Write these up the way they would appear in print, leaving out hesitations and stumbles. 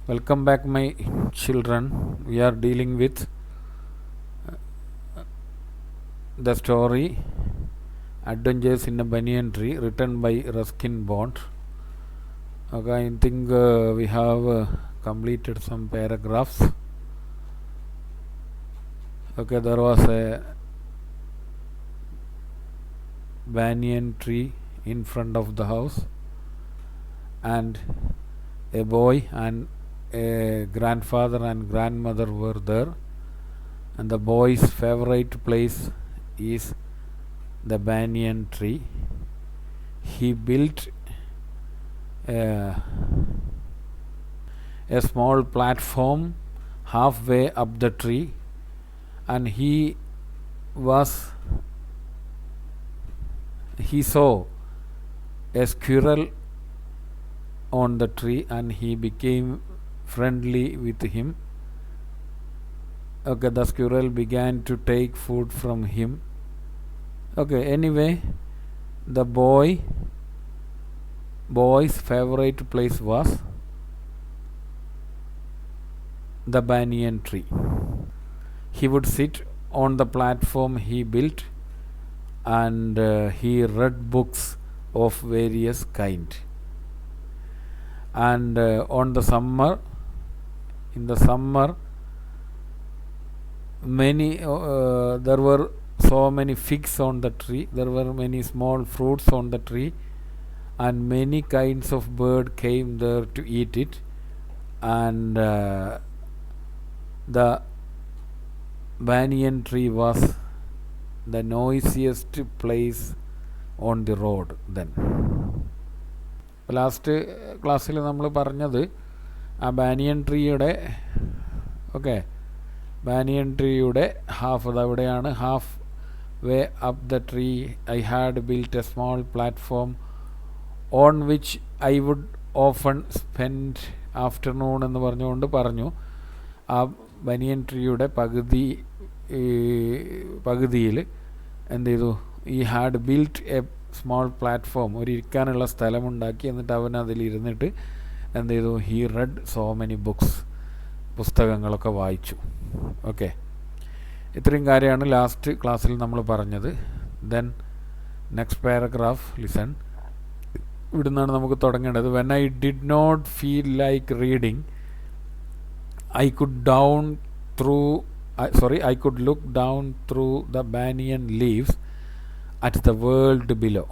Welcome back, my children. We are dealing with the story Adventures in a Banyan Tree, written by Ruskin Bond. Okay, I think we have completed some paragraphs. Okay, there was a banyan tree in front of the house, and a boy and a grandfather and grandmother were there, and the boy's favorite place is the banyan tree. He built a small platform halfway up the tree, and he saw a squirrel on the tree, and he became friendly with him. Okay, the squirrel began to take food from him. Okay, anyway, the boy's favorite place was the banyan tree. He would sit on the platform he built, and he read books of various kind. And in the summer, many there were so many figs on the tree. There were many small fruits on the tree, and many kinds of bird came there to eat it. And the banyan tree was the noisiest place on the road then. Last ക്ലാസ്സിൽ നമ്മൾ പറഞ്ഞത് ആ banyan ട്രീയുടെ half അതെവിടെയാണ്, half way up the tree I had built a small platform on which I would often spend afternoon എന്ന് പറഞ്ഞു. ആ banyan ട്രീയുടെ പകുതിയിൽ എന്ത് ചെയ്തു, ഈ had built a small platform, ഒരു ഇരിക്കാനുള്ള സ്ഥലമുണ്ടാക്കി. എന്നിട്ട് അവൻ അതിലിരുന്നിട്ട് എന്ത് ചെയ്തു, he read so many books, പുസ്തകങ്ങളൊക്കെ വായിച്ചു. ഓക്കെ, ഇത്രയും കാര്യമാണ് ലാസ്റ്റ് ക്ലാസ്സിൽ നമ്മൾ പറഞ്ഞത്. Then next paragraph listen. ഇവിടുന്നാണ് നമുക്ക് തുടങ്ങേണ്ടത്. When I did not feel like reading I could look down through the banyan leaves at the world below,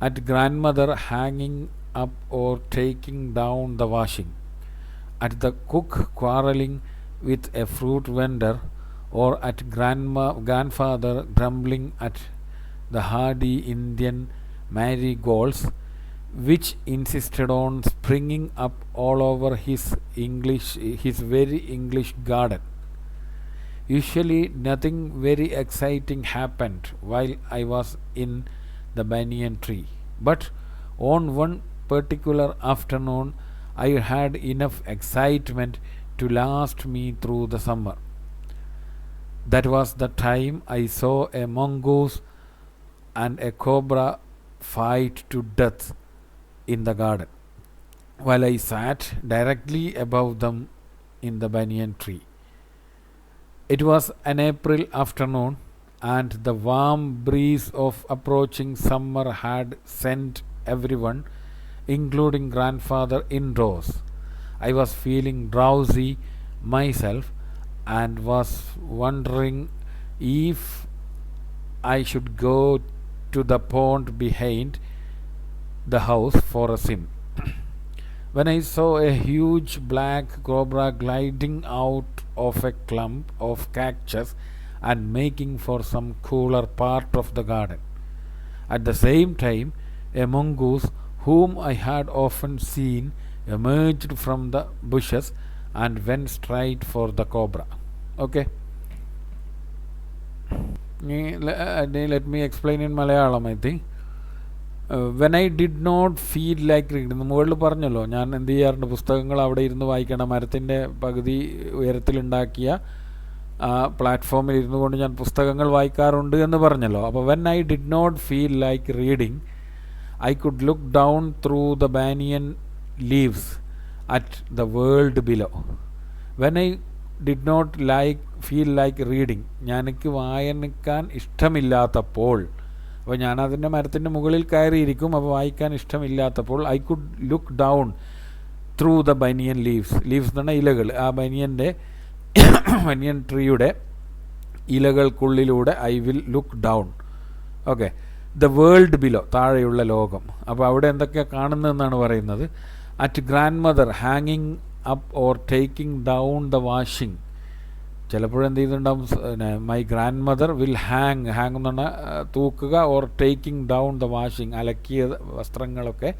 at grandmother hanging up or taking down the washing, at the cook quarreling with a fruit vendor, or at grandfather grumbling at the hardy Indian marigolds which insisted on springing up all over his very English garden. Usually nothing very exciting happened while I was in the banyan tree, but on one particular afternoon I had enough excitement to last me through the summer. That was the time I saw a mongoose and a cobra fight to death in the garden, while I sat directly above them in the banyan tree. It was an April afternoon, and the warm breeze of approaching summer had sent everyone, including grandfather, indoors. I was feeling drowsy myself, and was wondering if I should go to the pond behind the house for a swim, when I saw a huge black cobra gliding out of a clump of cactus and making for some cooler part of the garden. At the same time, a mongoose whom I had often seen emerged from the bushes and went straight for the cobra. Okay, let me explain in Malayalam. I think when I did not feel like reading, മുകളിൽ പറഞ്ഞല്ലോ ഞാൻ എന്ത് ചെയ്യാറുണ്ട്, പുസ്തകങ്ങൾ അവിടെ ഇരുന്ന് വായിക്കണം. മരത്തിൻ്റെ പകുതി ഉയരത്തിലുണ്ടാക്കിയ ആ പ്ലാറ്റ്ഫോമിൽ ഇരുന്നു കൊണ്ട് ഞാൻ പുസ്തകങ്ങൾ വായിക്കാറുണ്ട് എന്ന് പറഞ്ഞല്ലോ. അപ്പോൾ when I did not feel like reading I could look down through the banyan leaves at the world below. When I did not feel like reading, എനിക്ക് വായനിക്കാൻ ഇഷ്ടമില്ലാത്തപ്പോൾ, അപ്പോൾ ഞാനതിൻ്റെ മരത്തിൻ്റെ മുകളിൽ കയറിയിരിക്കും, അപ്പോൾ വായിക്കാൻ ഇഷ്ടമില്ലാത്തപ്പോൾ I could look down through the banyan leaves. Leaves എന്ന് പറഞ്ഞാൽ ഇലകൾ. ആ ബനിയൻ ട്രീയുടെ ഇലകൾക്കുള്ളിലൂടെ I will look down. Okay, the world below, താഴെയുള്ള ലോകം. അപ്പോൾ അവിടെ എന്തൊക്കെയാണ് കാണുന്നതെന്നാണ് പറയുന്നത്. അറ്റ് ഗ്രാൻഡ് മദർ ഹാങ്ങിങ് up or taking down the washing. ചിലപ്പോഴെന്ത് ചെയ്തിട്ടുണ്ടാവും, my grandmother will hang എന്ന് പറഞ്ഞാൽ തൂക്കുക, or taking down the washing, അലക്കിയ വസ്ത്രങ്ങളൊക്കെ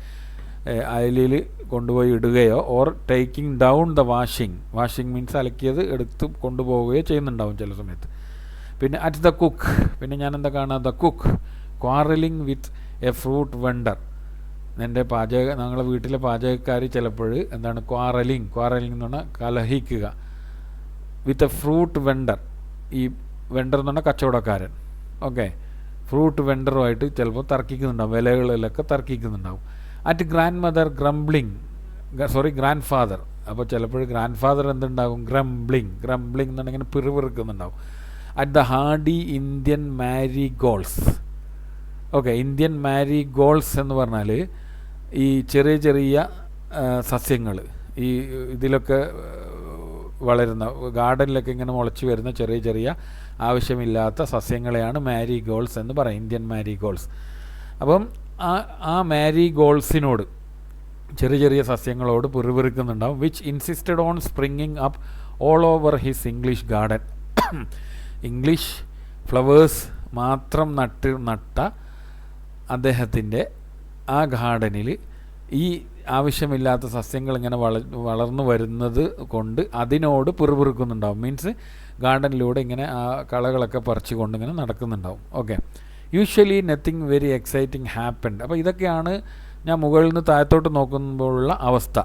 അയലിൽ കൊണ്ടുപോയി ഇടുകയോ, or taking down the washing means അലക്കിയത് എടുത്ത് കൊണ്ടുപോവുകയോ ചെയ്യുന്നുണ്ടാവും ചില സമയത്ത്. പിന്നെ അറ്റ് ദ കുക്ക്, പിന്നെ ഞാൻ എന്താ കാണുക, the cook quarrelling with a fruit vendor. ഞങ്ങളുടെ വീട്ടിലെ പാചകക്കാർ ചിലപ്പോൾ എന്താണ് ക്വാറലിംഗ് എന്ന് പറഞ്ഞാൽ കലഹിക്കുക, വിത്ത് എ ഫ്രൂട്ട് വെണ്ടർ. ഈ വെണ്ടർ എന്ന് പറഞ്ഞാൽ കച്ചവടക്കാരൻ. ഓക്കെ, ഫ്രൂട്ട് വെണ്ടറുമായിട്ട് ചിലപ്പോൾ തർക്കിക്കുന്നുണ്ടാവും, വിലകളിലൊക്കെ തർക്കിക്കുന്നുണ്ടാവും. At grandmother grandfather. അപ്പോൾ ചിലപ്പോൾ ഗ്രാൻഡ് ഫാദർ എന്തുണ്ടാകും, ഗ്രംബ്ലിംഗ് എന്ന് പറഞ്ഞാൽ പിറുപിറുക്കുന്നുണ്ടാവും. At the hardy Indian marigolds. Okay, Indian marigolds എന്ന് പറഞ്ഞാൽ ഈ ചെറിയ സസ്യങ്ങൾ, ഈ ഇതിലൊക്കെ വളരുന്ന ഗാർഡനിലൊക്കെ ഇങ്ങനെ മുളച്ച് വരുന്ന ചെറിയ ആവശ്യമില്ലാത്ത സസ്യങ്ങളെയാണ് മാരിഗോൾഡ്സ് എന്ന് പറയും, ഇന്ത്യൻ മാരിഗോൾഡ്സ്. അപ്പം ആ മാരിഗോൾഡ്സിനോട്, ചെറിയ സസ്യങ്ങളോട് പിറുപിറുക്കുന്നുണ്ടാവും. Which insisted on springing up all over his English garden. English flowers മാത്രം നട്ട അദ്ദേഹത്തിൻ്റെ ആ ഗാർഡനിൽ ഈ ആവശ്യമില്ലാത്ത സസ്യങ്ങൾ ഇങ്ങനെ വളർന്നു വരുന്നത് കൊണ്ട് അതിനോട് പിറുപിറുക്കുന്നുണ്ടാവും. മീൻസ് ഗാർഡനിലൂടെ ഇങ്ങനെ ആ കളകളൊക്കെ പറിച്ചു കൊണ്ട് ഇങ്ങനെ നടക്കുന്നുണ്ടാവും. Okay, usually nothing very exciting happened. അപ്പോൾ ഇതൊക്കെയാണ് ഞാൻ മുകളിൽ നിന്ന് താഴത്തോട്ട് നോക്കുമ്പോഴുള്ള അവസ്ഥ.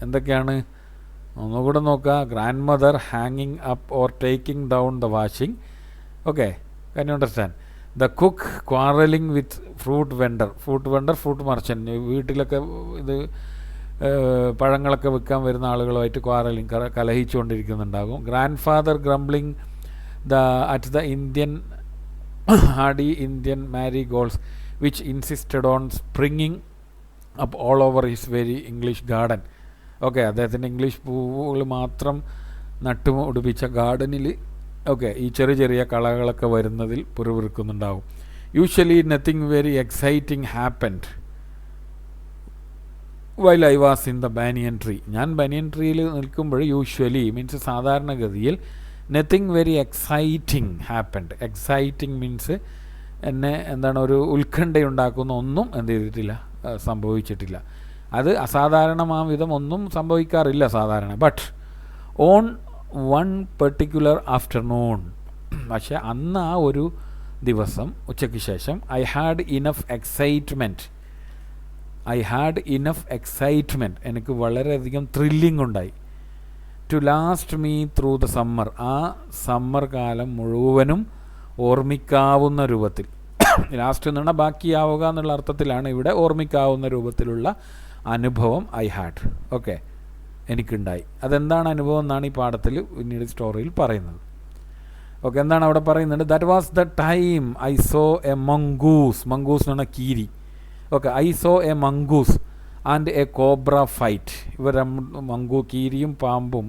എന്തൊക്കെയാണ് ഒന്നുകൂടെ നോക്കുക. ഗ്രാൻഡ് മദർ ഹാങ്ങിങ് up or taking down the washing. Okay, can you understand? The cook quarrelling with fruit vendor, fruit merchant. വീട്ടിലൊക്കെ ഇത് പഴങ്ങളൊക്കെ വിൽക്കാൻ വരുന്ന ആളുകളുമായിട്ട് കലഹിച്ചുകൊണ്ടിരിക്കുന്നുണ്ടാകും. Grandfather grumbling at the hardy Indian marigolds which insisted on springing up all over his very English garden. Okay, അദ്ദേഹത്തിൻ്റെ English പൂവുകൾ മാത്രം നട്ടുപിടിപ്പിച്ച ഗാർഡനിൽ ഓക്കെ ഈ ചെറിയ കളകളൊക്കെ വരുന്നതിൽ പിറുപിറുക്കുന്നുണ്ടാവും. Usually nothing very exciting happened while I was in the banyan tree. ഞാൻ ബാനിയൻ ട്രീയിൽ നിൽക്കുമ്പോൾ യൂഷ്വലി മീൻസ് സാധാരണഗതിയിൽ nothing very exciting happened. Exciting means എന്നെ എന്താണ് ഒരു ഉത്കണ്ഠയുണ്ടാക്കുന്ന ഒന്നും എന്ത് ചെയ്തിട്ടില്ല, സംഭവിച്ചിട്ടില്ല. അത് അസാധാരണമാം വിധം ഒന്നും സംഭവിക്കാറില്ല സാധാരണ. But on one particular afternoon, പക്ഷേ അന്ന് ആ ഒരു ദിവസം ഉച്ചയ്ക്ക് ശേഷം ഐ ഹാഡ് ഇനഫ് എക്സൈറ്റ്മെൻറ്റ്, എനിക്ക് വളരെയധികം ത്രില്ലിംഗ് ഉണ്ടായി. To last me through the summer, ആ സമ്മർ കാലം മുഴുവനും ഓർമ്മിക്കാവുന്ന രൂപത്തിൽ. ലാസ്റ്റ് എന്ന് പറഞ്ഞാൽ ബാക്കിയാവുക എന്നുള്ള അർത്ഥത്തിലാണ് ഇവിടെ ഓർമ്മിക്കാവുന്ന രൂപത്തിലുള്ള അനുഭവം ഐ ഹാഡ്. ഓക്കെ, എനിക്കുണ്ടായി. അതെന്താണ് അനുഭവം എന്നാണ് ഈ പാഠത്തിൽ പിന്നീട് സ്റ്റോറിയിൽ പറയുന്നത്. ഓക്കെ, എന്താണ് അവിടെ പറയുന്നത്? That was the time I saw A mongoose എന്ന് പറഞ്ഞാൽ കീരി. Okay, I saw A mongoose and A cobra fight. ഇവർ കീരിയും പാമ്പും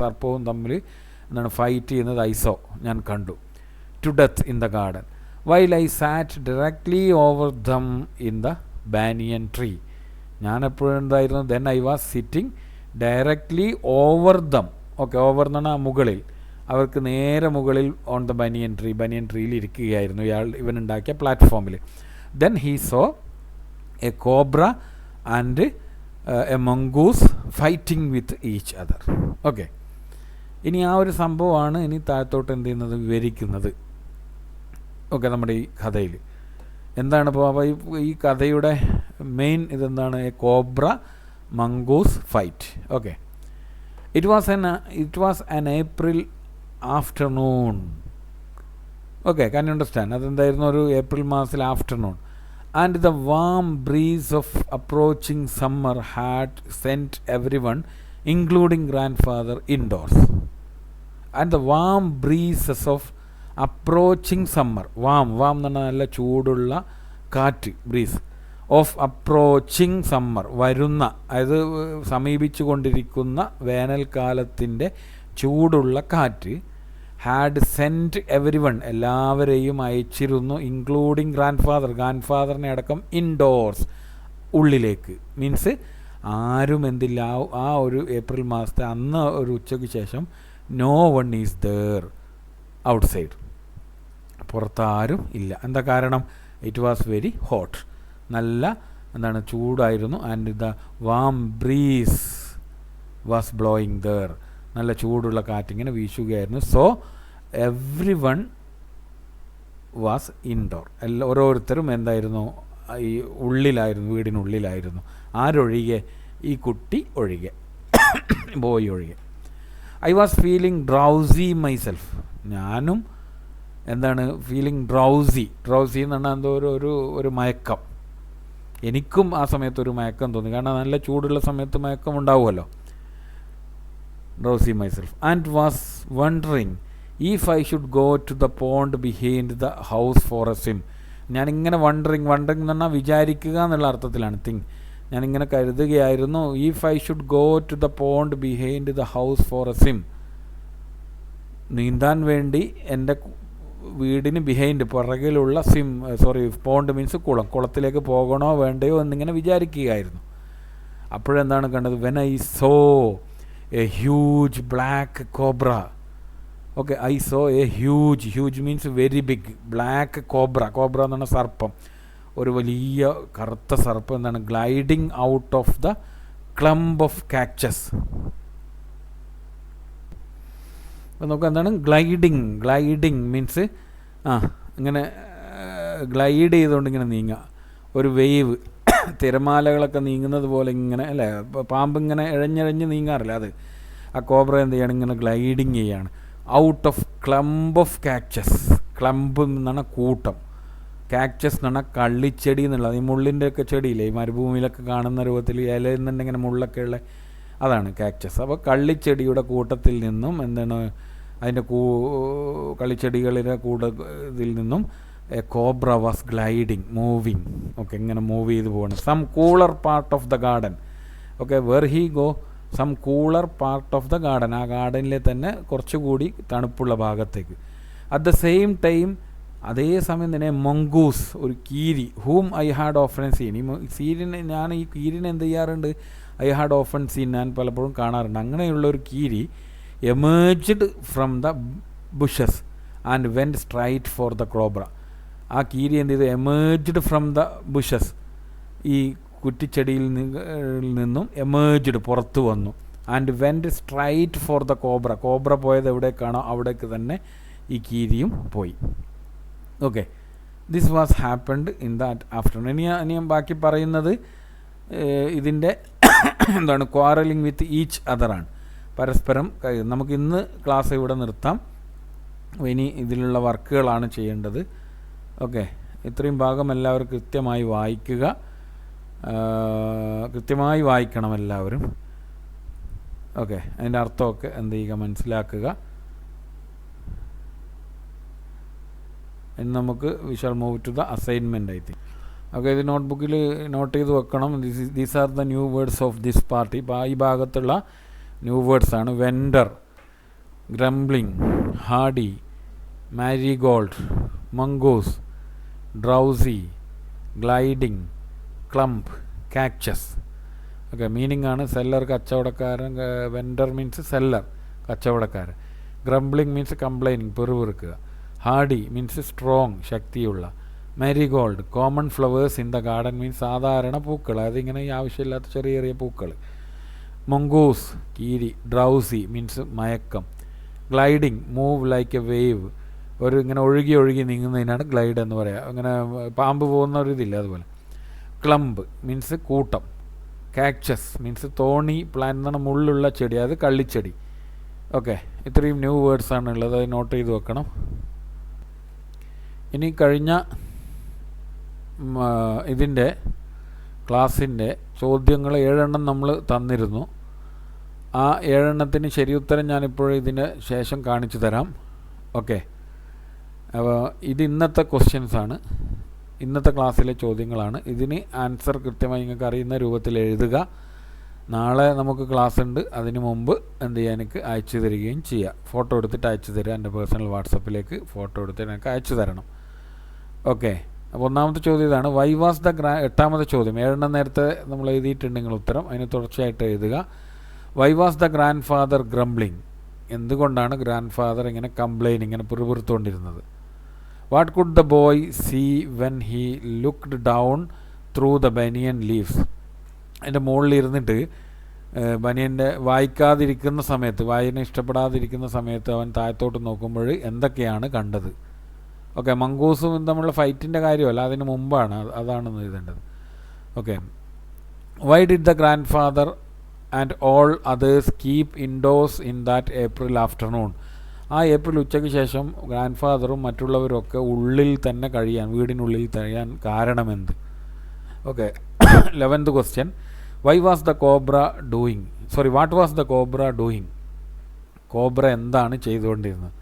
സർപ്പവും തമ്മിൽ എന്താണ് ഫൈറ്റ് ചെയ്യുന്നത് ഞാൻ കണ്ടു. To death in the garden while I sat directly over them in the banyan tree. ഞാൻ എപ്പോഴും എന്തായിരുന്നു, then I was sitting directly over them. Okay, over എന്ന് പറഞ്ഞാൽ മുകളിൽ, അവർക്ക് നേരെ മുകളിൽ ഓൺ ദ ബനിയൻ ട്രീയിൽ ഇരിക്കുകയായിരുന്നു ഇവനുണ്ടാക്കിയ പ്ലാറ്റ്ഫോമിൽ. Then he so A cobra and A mongoose fighting with each other. Okay, ഇനി ആ ഒരു സംഭവമാണ് ഇനി താഴത്തോട്ട് എന്ത് ചെയ്യുന്നത്, വിവരിക്കുന്നത്. ഓക്കെ, നമ്മുടെ ഈ കഥയിൽ എന്താണ് ഇപ്പോൾ ഈ കഥയുടെ മെയിൻ ഇതെന്താണ്? A cobra mongoose fight. Okay, it was an April afternoon. Okay, can you understand? അതെന്തായിരുന്നു? ഒരു ഏപ്രിൽ മാസത്തിൽ afternoon. And the warm breeze of approaching summer had sent everyone, including grandfather, indoors. And the warm breezes of approaching summer, warm എന്ന് പറഞ്ഞാൽ നല്ല ചൂടുള്ള കാറ്റ്, breeze of approaching summer, വരുന്ന, അതായത് സമീപിച്ചു കൊണ്ടിരിക്കുന്ന വേനൽക്കാലത്തിൻ്റെ ചൂടുള്ള കാറ്റ്, ഹാഡ് സെൻറ്റ് എവരി വൺ, എല്ലാവരെയും അയച്ചിരുന്നു, ഇൻക്ലൂഡിങ് ഗ്രാൻഡ് ഫാദറിനെ അടക്കം, ഇൻഡോർസ്, ഉള്ളിലേക്ക്. മീൻസ് ആരും എന്തില്ല, ആ ഒരു ഏപ്രിൽ മാസത്തെ അന്ന് ഒരു ഉച്ചയ്ക്ക് ശേഷം no one is there outside, പുറത്താരും ഇല്ല. എന്താ കാരണം? ഇറ്റ് വാസ് വെരി ഹോട്ട്, നല്ല എന്താണ് ചൂടായിരുന്നു. And the warm breeze was blowing there, നല്ല ചൂടുള്ള കാറ്റിങ്ങനെ വീശുകയായിരുന്നു. So everyone was indoor, ഓരോരുത്തരും എന്തായിരുന്നു, ഈ ഉള്ളിലായിരുന്നു, വീടിനുള്ളിലായിരുന്നു. ആരൊഴികെ? ഈ കുട്ടി ഒഴികെ, ബോയ് ഒഴികെ. I was feeling drowsy myself, ഞാനും എന്താണ് ഫീലിംഗ് ഡ്രൗസി എന്ന് പറഞ്ഞാൽ എന്തോ ഒരു മയക്കം. എനിക്കും ആ സമയത്തൊരു മയക്കം തോന്നി, കാരണം നല്ല ചൂടുള്ള സമയത്ത് മയക്കം ഉണ്ടാവുമല്ലോ. Drowsy myself and was wondering if I should go to the pond behind the house for a swim. ഞാനിങ്ങനെ വണ്ടറിങ് എന്ന് പറഞ്ഞാൽ വിചാരിക്കുക എന്നുള്ള അർത്ഥത്തിലാണ്. ഞാനിങ്ങനെ കരുതുകയായിരുന്നു, if I should go to the pond behind the house for a swim, നീന്താൻ വേണ്ടി എൻ്റെ വീടിന് ബിഹൈൻഡ്, പുറകിലുള്ള പോണ്ട് മീൻസ് കുളത്തിലേക്ക് പോകണോ വേണ്ടയോ എന്നിങ്ങനെ വിചാരിക്കുകയായിരുന്നു. അപ്പോഴെന്താണ് കണ്ടത്? When I saw a huge black cobra. Okay, I saw a huge means very big, black cobra എന്ന് പറഞ്ഞാൽ സർപ്പം, ഒരു വലിയ കറുത്ത സർപ്പം എന്താണ് gliding out of the clump of cactus. അപ്പോൾ നമുക്ക് എന്താണ് ഗ്ലൈഡിങ് മീൻസ് ഇങ്ങനെ ഗ്ലൈഡ് ചെയ്തുകൊണ്ട് ഇങ്ങനെ നീങ്ങുക, ഒരു വേവ്, തിരമാലകളൊക്കെ നീങ്ങുന്നത് പോലെ ഇങ്ങനെ, അല്ലേ, പാമ്പ് ഇങ്ങനെ ഇഴഞ്ഞിഴഞ്ഞ് നീങ്ങാറില്ല, അത് ആ കോബ്ര എന്ത് ചെയ്യണം, ഇങ്ങനെ ഗ്ലൈഡിങ് ചെയ്യാണ്. ഔട്ട് ഓഫ് ക്ലംബ് ഓഫ് കാക്ടസ്, ക്ലംബ് എന്നാണ് കൂട്ടം, കാക്ടസ് എന്ന് പറഞ്ഞാൽ കള്ളിച്ചെടി എന്നുള്ളത്, ഈ മുള്ളിൻ്റെ ഒക്കെ ചെടിയില്ലേ, ഈ മരുഭൂമിയിലൊക്കെ കാണുന്ന രൂപത്തിൽ ഇല എന്നുണ്ടെങ്കിൽ ഇങ്ങനെ മുള്ളൊക്കെ ഉള്ള, അതാണ് കാക്ടസ്. അപ്പോൾ കള്ളിച്ചെടിയുടെ കൂട്ടത്തിൽ നിന്നും എന്താണ്, അതിൻ്റെ കളിച്ചെടികളിലെ ഇതിൽ നിന്നും a cobra was gliding, moving. Okay, ഇങ്ങനെ മൂവ് ചെയ്ത് പോകണം. Some cooler part of the garden. Okay, where he go, some cooler part of the garden, ആ ഗാർഡനിലെ തന്നെ കുറച്ചുകൂടി തണുപ്പുള്ള ഭാഗത്തേക്ക്. അറ്റ് ദ സെയിം ടൈം, അതേസമയം തന്നെ മംഗൂസ്, ഒരു കീരി, whom I had often seen. ഞാൻ ഈ കീരിനെ എന്ത് ചെയ്യാറുണ്ട്, ഐ ഹാഡ് ഓഫൻ സീൻ, ഞാൻ പലപ്പോഴും കാണാറുണ്ട്. അങ്ങനെയുള്ള ഒരു കീരി emerged from the bushes and went straight for the cobra. ആ കീരി എന്ത് ചെയ്തു? എമേർജ്ഡ് ഫ്രം ദ ബുഷസ്, ഈ കുറ്റിച്ചെടിയിൽ നിന്നും എമേർജ്ഡ്, പുറത്തു വന്നു. And went straight for the cobra പോയത് എവിടേക്കാണോ അവിടേക്ക് തന്നെ ഈ കീരിയും പോയി. Okay, this was happened in that afternoon. ഇനി ഞാൻ ബാക്കി പറയുന്നത് ഇതിൻ്റെ എന്താണ്, ക്വാറലിംഗ് വിത്ത് ഈച്ച് അതറാണ്, പരസ്പരം. നമുക്ക് ഇന്ന് ക്ലാസ് ഇവിടെ നിർത്താം, ഇനി ഇതിലുള്ള വർക്കുകളാണ് ചെയ്യേണ്ടത്. ഓക്കെ, ഇത്രയും ഭാഗം എല്ലാവരും കൃത്യമായി വായിക്കുക, കൃത്യമായി വായിക്കണം എല്ലാവരും. ഓക്കെ, അതിൻ്റെ അർത്ഥമൊക്കെ എന്ത് ചെയ്യുക, മനസ്സിലാക്കുക. ഇനി നമുക്ക് we shall move to the assignment. I think okay, ഇത് നോട്ട്ബുക്കിൽ നോട്ട് ചെയ്ത് വെക്കണം. These are the new words of this part. ഇപ്പോൾ ഈ ഭാഗത്തുള്ള ന്യൂ വേർഡ്സാണ്: vendor, grumbling, hardy, marigold, mongoose, drowsy, gliding, clump, cactus. Okay, meaning ആണ്: സെല്ലർ, കച്ചവടക്കാരൻ. വെൻഡർ മീൻസ് സെല്ലർ, കച്ചവടക്കാരൻ. ഗ്രംബ്ലിംഗ് മീൻസ് കംപ്ലൈനിങ്, പെറുപിറുക്കുക. ഹാർഡി മീൻസ് സ്ട്രോങ്, ശക്തിയുള്ള. Marigold, common flowers in the garden means സാധാരണ പൂക്കൾ, അതിങ്ങനെ ഈ ആവശ്യമില്ലാത്ത ചെറിയ ചെറിയ പൂക്കൾ. മംഗൂസ്, കീരി. Drowsy means Mayakkam. Gliding, move like A wave, ഒരു ഇങ്ങനെ ഒഴുകി നീങ്ങുന്നതിനാണ് ഗ്ലൈഡ് എന്ന് പറയുക. അങ്ങനെ പാമ്പ് പോകുന്ന ഒരു ഇതില്ല, അതുപോലെ. ക്ലംബ് മീൻസ് കൂട്ടം. കാക്ടസ് മീൻസ് തോണി, പ്ലാന്റ് എന്നാണ്, മുള്ളുള്ള ചെടി, അത് കള്ളിച്ചെടി. ഓക്കെ, ഇത്രയും ന്യൂ വേർഡ്സാണ് ഉള്ളത്, അത് നോട്ട് ചെയ്ത് വെക്കണം. ഇനി കഴിഞ്ഞ ഇതിൻ്റെ ക്ലാസ്സിൻ്റെ ചോദ്യങ്ങൾ 7 എണ്ണം നമ്മൾ തന്നിരുന്നു. ആ 7 എണ്ണത്തിന് ശരിയുത്തരം ഞാനിപ്പോൾ ഇതിന് ശേഷം കാണിച്ചു തരാം. ഓക്കെ, അപ്പോൾ ഇത് ഇന്നത്തെ ക്വസ്റ്റ്യൻസാണ്, ഇന്നത്തെ ക്ലാസ്സിലെ ചോദ്യങ്ങളാണ്. ഇതിന് ആൻസർ കൃത്യമായി നിങ്ങൾക്ക് അറിയുന്ന രൂപത്തിൽ എഴുതുക. നാളെ നമുക്ക് ക്ലാസ് ഉണ്ട്, അതിന് മുമ്പ് എന്ത് ചെയ്യുക, എനിക്ക് അയച്ചു തരികയും ചെയ്യുക. ഫോട്ടോ എടുത്തിട്ട് അയച്ചു തരിക, എൻ്റെ പേഴ്സണൽ വാട്സപ്പിലേക്ക് ഫോട്ടോ എടുത്തിട്ട് എനിക്ക് അയച്ചു തരണം. ഓക്കെ, അപ്പോൾ ഒന്നാമത്തെ ചോദ്യം ഇതാണ്. വൈ വാസ് ദ എട്ടാമത്തെ ചോദ്യം. 7 എണ്ണം നേരത്തെ നമ്മൾ എഴുതിയിട്ടുണ്ടെങ്കിൽ ഉത്തരം അതിന് തുടർച്ചയായിട്ട് എഴുതുക. Why was the grandfather grumbling. എന്തുകൊണ്ടാണ് ഗ്രാൻഡ് ഫാദർ ഇങ്ങനെ കംപ്ലൈൻ, ഇങ്ങനെ പിറുപിറുത്തുകൊണ്ടിരുന്നത്? What could the boy see when he looked down through the banyan leaves. അതിൻ്റെ മുകളിൽ ഇരുന്നിട്ട് ബനിയൻ്റെ വായിക്കാതിരിക്കുന്ന സമയത്ത്, വായന ഇഷ്ടപ്പെടാതിരിക്കുന്ന സമയത്ത് അവൻ താഴത്തോട്ട് നോക്കുമ്പോൾ എന്തൊക്കെയാണ് കണ്ടത്? ഓക്കെ, മംഗൂസും തമ്മിലുള്ള ഫൈറ്റിൻ്റെ കാര്യമല്ല, അതിന് മുമ്പാണ്, അതാണെന്ന് എഴുതേണ്ടത്. Okay, why did the grand father and all others keep endorse in that April afternoon. ആ ഏപ്രിൽ ഉച്ചയ്ക്ക് ശേഷം ഗ്രാൻഡ് ഫാദറും മറ്റുള്ളവരൊക്കെ ഉള്ളിൽ തന്നെ കഴിയാൻ, വീടിനുള്ളിൽ കഴിയാൻ കാരണമെന്ത്? Okay, 11th question. Why was the cobra doing, sorry what was the cobra doing. Cobra എന്താണ് ചെയ്തുകൊണ്ടിരുന്നത്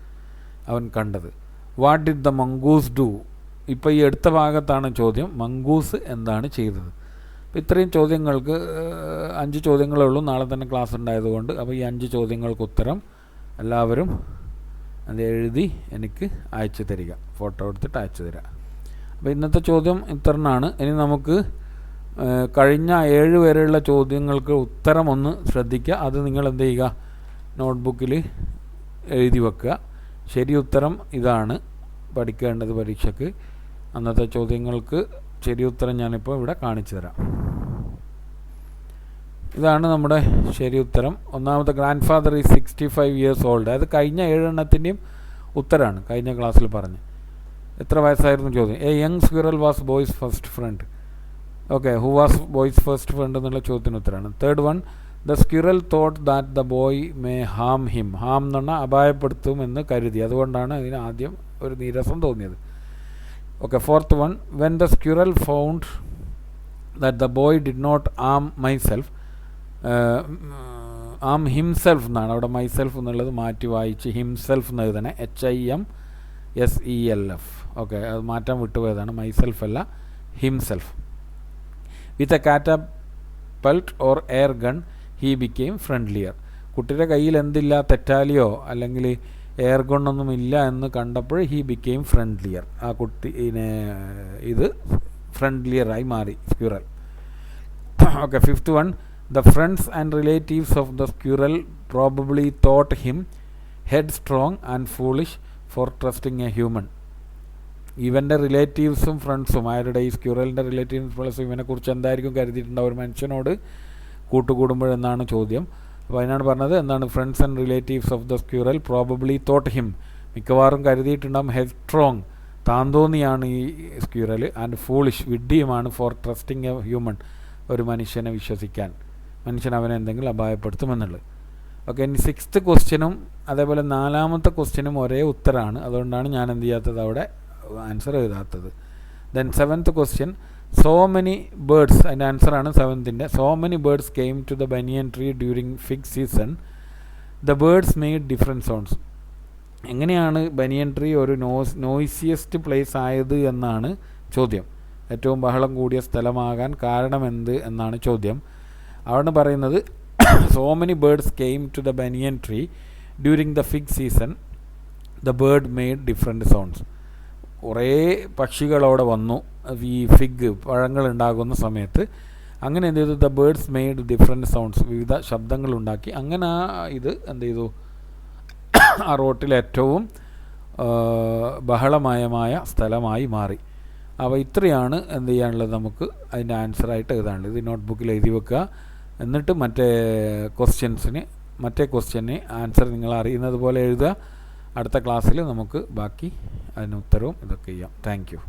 അവൻ കണ്ടത്? What did the mongoose do. ഇപ്പോൾ ഈ അടുത്ത ഭാഗത്താണ് ചോദ്യം, മംഗൂസ് എന്താണ് ചെയ്തത്. അപ്പോൾ ഇത്രയും ചോദ്യങ്ങൾക്ക് 5 ചോദ്യങ്ങളേ ഉള്ളൂ, നാളെ തന്നെ ക്ലാസ് ഉണ്ടായതുകൊണ്ട്. അപ്പോൾ ഈ 5 ചോദ്യങ്ങൾക്ക് ഉത്തരം എല്ലാവരും അത് എഴുതി എനിക്ക് അയച്ചു തരിക, ഫോട്ടോ എടുത്തിട്ട് അയച്ചു തരിക. അപ്പോൾ ഇന്നത്തെ ചോദ്യം ഇത്രയാണ്. ഇനി നമുക്ക് കഴിഞ്ഞ 7 വരെയുള്ള ചോദ്യങ്ങൾക്ക് ഉത്തരം ഒന്ന് ശ്രദ്ധിക്കുക. അത് നിങ്ങൾ എന്ത് ചെയ്യുക, നോട്ട്ബുക്കിൽ എഴുതി വെക്കുക. ശരി ഉത്തരം ഇതാണ് പഠിക്കേണ്ടത് പരീക്ഷയ്ക്ക്. അന്നത്തെ ചോദ്യങ്ങൾക്ക് ശരി ഉത്തരം ഞാനിപ്പോൾ ഇവിടെ കാണിച്ചു തരാം. ഇതാണ് നമ്മുടെ ശരി ഉത്തരം. ഒന്നാമത്തെ grand father is 65 years old. അത് കഴിഞ്ഞ 7 എണ്ണത്തിൻ്റെയും ഉത്തരമാണ്, കഴിഞ്ഞ ക്ലാസ്സിൽ പറഞ്ഞ്. എത്ര വയസ്സായിരുന്നു ചോദ്യം. A young squirrel was boy's first friend. Okay, who was boy's first friend എന്നുള്ള ചോദ്യത്തിന് ഉത്തരമാണ്. Third one, the squirrel thought that the boy may harm him. Harm എന്ന് പറഞ്ഞാൽ അപായപ്പെടുത്തുമെന്ന് കരുതി, അതുകൊണ്ടാണ് അതിന് ആദ്യം ഒരു നീരസം തോന്നിയത്. Okay, fourth one, when the squirrel found that the boy did not harm himself എന്നാണ് അവിടെ മൈസെൽഫ് എന്നുള്ളത് മാറ്റി വായിച്ച് ഹിംസെൽഫ് എന്ന് എഴുതണേ, HIMSELF. ഓക്കെ, അത് മാറ്റാൻ വിട്ടുപോയതാണ്, മൈസെൽഫ് അല്ല himself. With a catapult or air gun he became friendlier. കുട്ടിയുടെ കയ്യിൽ എന്തില്ല, തെറ്റാലിയോ അല്ലെങ്കിൽ എയർ ഗണ്ണൊന്നും ഇല്ല എന്ന് കണ്ടപ്പോൾ ഹീ ബിക്കെയിം ഫ്രണ്ട്ലിയർ. ആ കുട്ടീനെ ഇത് ഫ്രണ്ട്ലിയറായി മാറി squirrel. Okay, fifth one, the friends and relatives of the squirrel probably thought him headstrong and foolish for trusting a human. ഇവൻ്റെ റിലേറ്റീവ്സും ഫ്രണ്ട്സും, ആരുടെ ഈ സ്ക്യൂറലിൻ്റെ റിലേറ്റീവ്സും ഫ്രണ്ട്സും ഇവനെക്കുറിച്ച് എന്തായിരിക്കും കരുതിയിട്ടുണ്ടാവും ഒരു മനുഷ്യനോട് കൂട്ടുകൂടുമ്പോഴെന്നാണ് ചോദ്യം. അപ്പോൾ അതിനാണ് പറഞ്ഞത് എന്താണ്, friends and relatives of the squirrel probably thought him, മിക്കവാറും കരുതിയിട്ടുണ്ടാകും ഹെഡ്സ്ട്രോങ്, താന്തോന്നിയാണ് ഈ സ്ക്യൂറൽ, ആൻഡ് ഫൂളിഷ്, വിഡ്ഢിയുമാണ് ഫോർ ട്രസ്റ്റിംഗ് എ ഹ്യൂമൻ, ഒരു മനുഷ്യനെ വിശ്വസിക്കാൻ, മനുഷ്യൻ അവനെ എന്തെങ്കിലും അപായപ്പെടുത്തുമെന്നുള്ളത്. ഓക്കെ, ഇനി 6th ക്വസ്റ്റ്യനും അതേപോലെ 4ാമത്തെ ക്വസ്റ്റ്യനും ഒരേ ഉത്തരമാണ്, അതുകൊണ്ടാണ് ഞാൻ എന്ത് ചെയ്യാത്തത് അവിടെ ആൻസർ എഴുതാത്തത്. Then 7th question, so many birds, അതിൻ്റെ ആൻസറാണ് 7th. So many birds came to the banyan tree during fig season, the birds made different sounds. എങ്ങനെയാണ് ബനിയൻ ട്രീ ഒരു നോയ്സിയസ്റ്റ് പ്ലേസ് ആയത് എന്നാണ് ചോദ്യം. ഏറ്റവും ബഹളം കൂടിയ സ്ഥലമാകാൻ കാരണമെന്ത് എന്നാണ് ചോദ്യം. അവിടെ പറയുന്നത് so many birds came to the banyan tree during the fig season, the bird made different sounds. കുറേ പക്ഷികളവിടെ വന്നു ഈ ഫിഗ് പഴങ്ങൾ ഉണ്ടാകുന്ന സമയത്ത്. അങ്ങനെ എന്ത് ചെയ്തു, the birds made different sounds, വിവിധ ശബ്ദങ്ങളുണ്ടാക്കി. അങ്ങനെ ഇത് എന്ത് ചെയ്തു, ആ റോട്ടിൽ ഏറ്റവും ബഹളമയമായ സ്ഥലമായി മാറി. അപ്പോൾ ഇത്രയാണ് എന്ത് ചെയ്യാനുള്ളത്, നമുക്ക് അതിൻ്റെ ആൻസറായിട്ട് എഴുതാനുള്ളത്. ഇത് നോട്ട്ബുക്കിൽ എഴുതി വെക്കുക. എന്നിട്ട് മറ്റേ ക്വസ്റ്റ്യന് ആൻസർ നിങ്ങൾ അറിയുന്നത് പോലെ എഴുതുക. അടുത്ത ക്ലാസ്സിൽ നമുക്ക് ബാക്കി അതിന് ഉത്തരവും ഇതൊക്കെ ചെയ്യാം. Thank you.